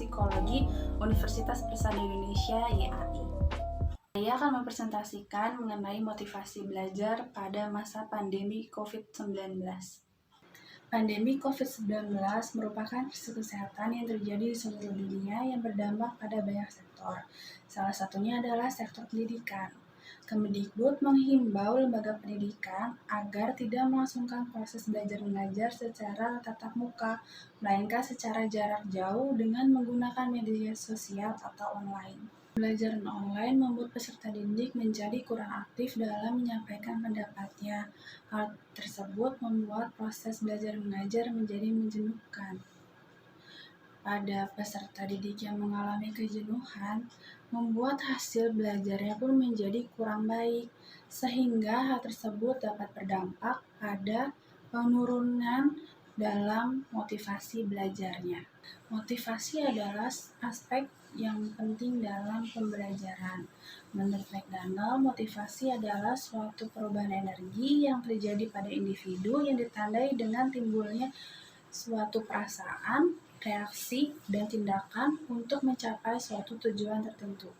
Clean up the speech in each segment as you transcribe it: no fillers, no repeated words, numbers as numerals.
Psikologi Universitas Persada Indonesia (YAI). Saya akan mempresentasikan mengenai motivasi belajar pada masa pandemi COVID-19. Pandemi COVID-19 merupakan krisis kesehatan yang terjadi di seluruh dunia yang berdampak pada banyak sektor. Salah satunya adalah sektor pendidikan. Kemendikbud menghimbau lembaga pendidikan agar tidak melangsungkan proses belajar mengajar secara tatap muka, melainkan secara jarak jauh dengan menggunakan media sosial atau online. Pembelajaran online membuat peserta didik menjadi kurang aktif dalam menyampaikan pendapatnya. Hal tersebut membuat proses belajar mengajar menjadi menjenuhkan. Pada peserta didik yang mengalami kejenuhan, membuat hasil belajarnya pun menjadi kurang baik, sehingga hal tersebut dapat berdampak pada penurunan dalam motivasi belajarnya. Motivasi adalah aspek yang penting dalam pembelajaran. Menurut McDonald, motivasi adalah suatu perubahan energi yang terjadi pada individu yang ditandai dengan timbulnya suatu perasaan, reaksi, dan tindakan untuk mencapai suatu tujuan tertentu.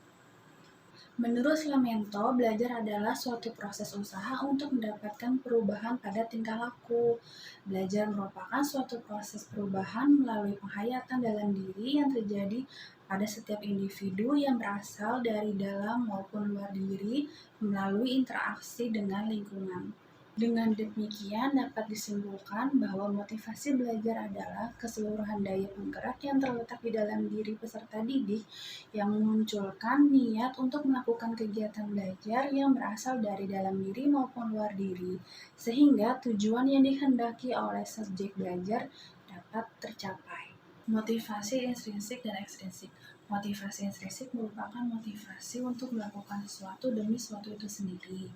Menurut Slamento, belajar adalah suatu proses usaha untuk mendapatkan perubahan pada tingkah laku. Belajar merupakan suatu proses perubahan melalui penghayatan dalam diri yang terjadi pada setiap individu yang berasal dari dalam maupun luar diri melalui interaksi dengan lingkungan. Dengan demikian dapat disimpulkan bahwa motivasi belajar adalah keseluruhan daya penggerak yang terletak di dalam diri peserta didik yang memunculkan niat untuk melakukan kegiatan belajar yang berasal dari dalam diri maupun luar diri, sehingga tujuan yang dikehendaki oleh subjek belajar dapat tercapai. Motivasi intrinsik dan ekstrinsik. Motivasi intrinsik merupakan motivasi untuk melakukan sesuatu demi sesuatu itu sendiri.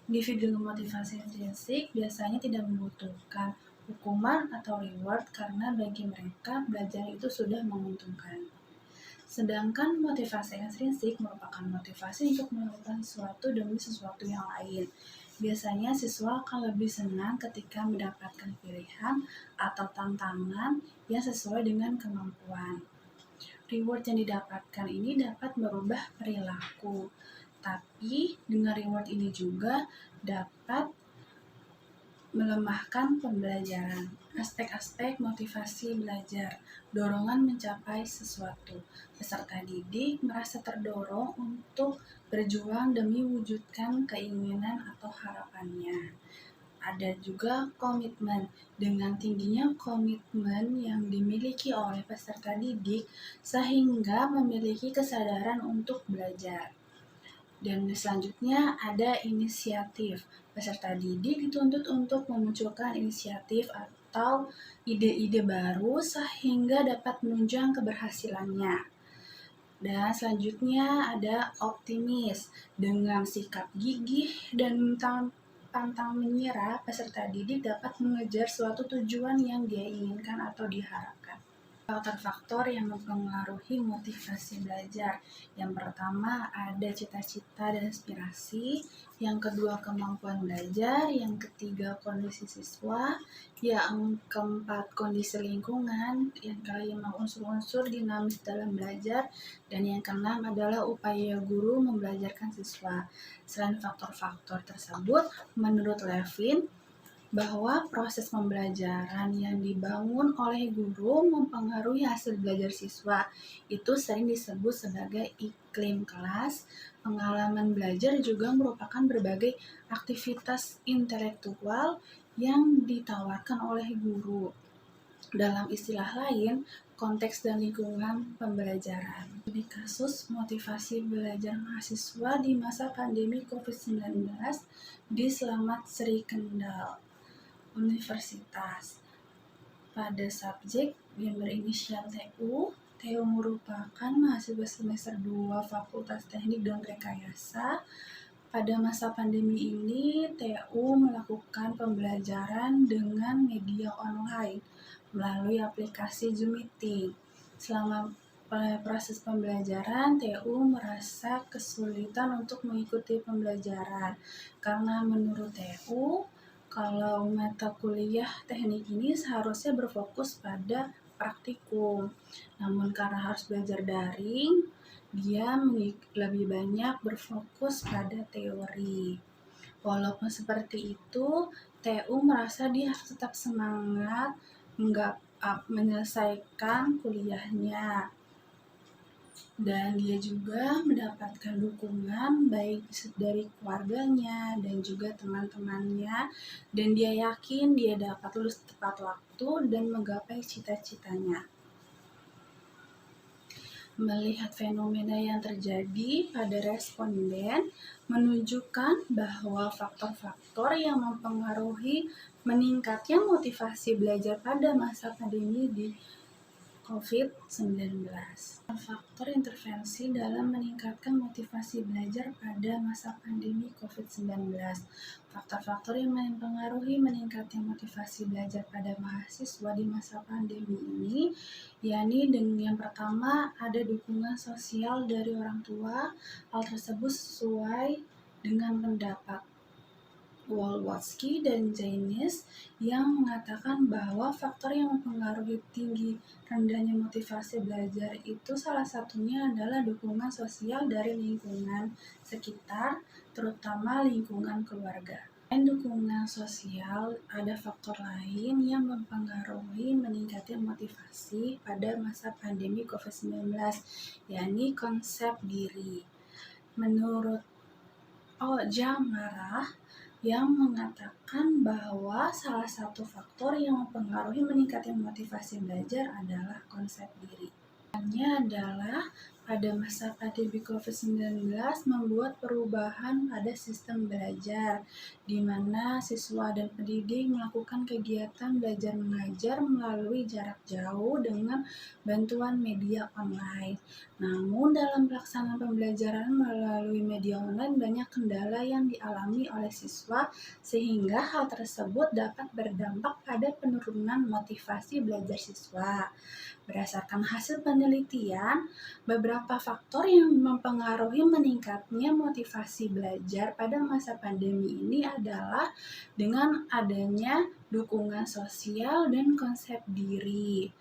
Individu dengan motivasi intrinsik biasanya tidak membutuhkan hukuman atau reward karena bagi mereka belajar itu sudah menguntungkan. Sedangkan motivasi ekstrinsik merupakan motivasi untuk melakukan sesuatu demi sesuatu yang lain. Biasanya siswa akan lebih senang ketika mendapatkan pilihan atau tantangan yang sesuai dengan kemampuan. Reward yang didapatkan ini dapat merubah perilaku, tapi dengan reward ini juga dapat melemahkan pembelajaran. Aspek-aspek motivasi belajar, dorongan mencapai sesuatu. Peserta didik merasa terdorong untuk berjuang demi wujudkan keinginan atau harapannya. Ada juga komitmen. Dengan tingginya komitmen yang dimiliki oleh peserta didik sehingga memiliki kesadaran untuk belajar. Dan selanjutnya ada inisiatif. Peserta didik dituntut untuk memunculkan inisiatif atau ide-ide baru sehingga dapat menunjang keberhasilannya. Dan selanjutnya ada optimis. Dengan sikap gigih dan pantang menyerah, peserta didik dapat mengejar suatu tujuan yang dia inginkan atau diharapkan. Faktor-faktor yang mempengaruhi motivasi belajar. Yang pertama ada cita-cita dan inspirasi, yang kedua kemampuan belajar, yang ketiga kondisi siswa, yang keempat kondisi lingkungan, yang kelima unsur-unsur dinamis dalam belajar, dan yang keenam adalah upaya guru membelajarkan siswa. Selain faktor-faktor tersebut, menurut Levin, bahwa proses pembelajaran yang dibangun oleh guru mempengaruhi hasil belajar siswa. Itu sering disebut sebagai iklim kelas. Pengalaman belajar juga merupakan berbagai aktivitas intelektual yang ditawarkan oleh guru. Dalam istilah lain, konteks dan lingkungan pembelajaran. Di kasus motivasi belajar mahasiswa di masa pandemi COVID-19 di Slamet Sri Kendal Universitas. Pada subjek yang berinisial TU, TU merupakan mahasiswa semester 2 Fakultas Teknik dan Rekayasa. Pada masa pandemi ini, TU melakukan pembelajaran dengan media online melalui aplikasi Zoom Meeting. Selama proses pembelajaran, TU merasa kesulitan untuk mengikuti pembelajaran karena menurut TU, kalau mata kuliah teknik ini seharusnya berfokus pada praktikum. Namun karena harus belajar daring, dia lebih banyak berfokus pada teori. Walaupun seperti itu, TU merasa dia harus tetap semangat menyelesaikan kuliahnya. Dan dia juga mendapatkan dukungan baik dari keluarganya dan juga teman-temannya, dan dia yakin dia dapat lulus tepat waktu dan menggapai cita-citanya. Melihat fenomena yang terjadi pada responden menunjukkan bahwa faktor-faktor yang mempengaruhi meningkatnya motivasi belajar pada masa pandemi di COVID-19. Faktor intervensi dalam meningkatkan motivasi belajar pada masa pandemi COVID-19. Faktor-faktor yang mempengaruhi meningkatnya motivasi belajar pada mahasiswa di masa pandemi ini, yakni yang pertama ada dukungan sosial dari orang tua. Hal tersebut sesuai dengan pendapat Wolowski dan Jainis yang mengatakan bahwa faktor yang mempengaruhi tinggi rendahnya motivasi belajar itu salah satunya adalah dukungan sosial dari lingkungan sekitar, terutama lingkungan keluarga. Selain dukungan sosial, ada faktor lain yang mempengaruhi meningkatnya motivasi pada masa pandemi COVID-19, yakni konsep diri. Menurut Jamarah, yang mengatakan bahwa salah satu faktor yang mempengaruhi meningkatnya motivasi belajar adalah konsep diri. Adalah pada masa pandemi COVID-19 membuat perubahan pada sistem belajar, di mana siswa dan pendidik melakukan kegiatan belajar mengajar melalui jarak jauh dengan bantuan media online. Namun dalam pelaksanaan pembelajaran melalui media online banyak kendala yang dialami oleh siswa, sehingga hal tersebut dapat berdampak pada penurunan motivasi belajar siswa. Berdasarkan hasil penelitian, beberapa faktor yang mempengaruhi meningkatnya motivasi belajar pada masa pandemi ini adalah dengan adanya dukungan sosial dan konsep diri,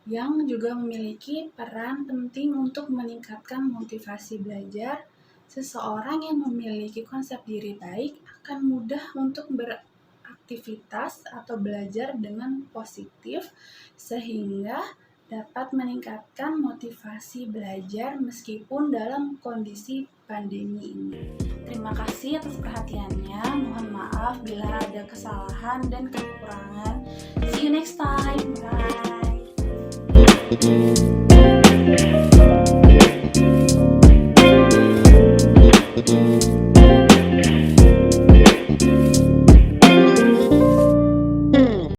yang juga memiliki peran penting untuk meningkatkan motivasi belajar. Seseorang yang memiliki konsep diri baik akan mudah untuk beraktivitas atau belajar dengan positif, sehingga dapat meningkatkan motivasi belajar meskipun dalam kondisi pandemi ini. Terima kasih atas perhatiannya. Mohon maaf bila ada kesalahan dan kekurangan. See you next time. Bye.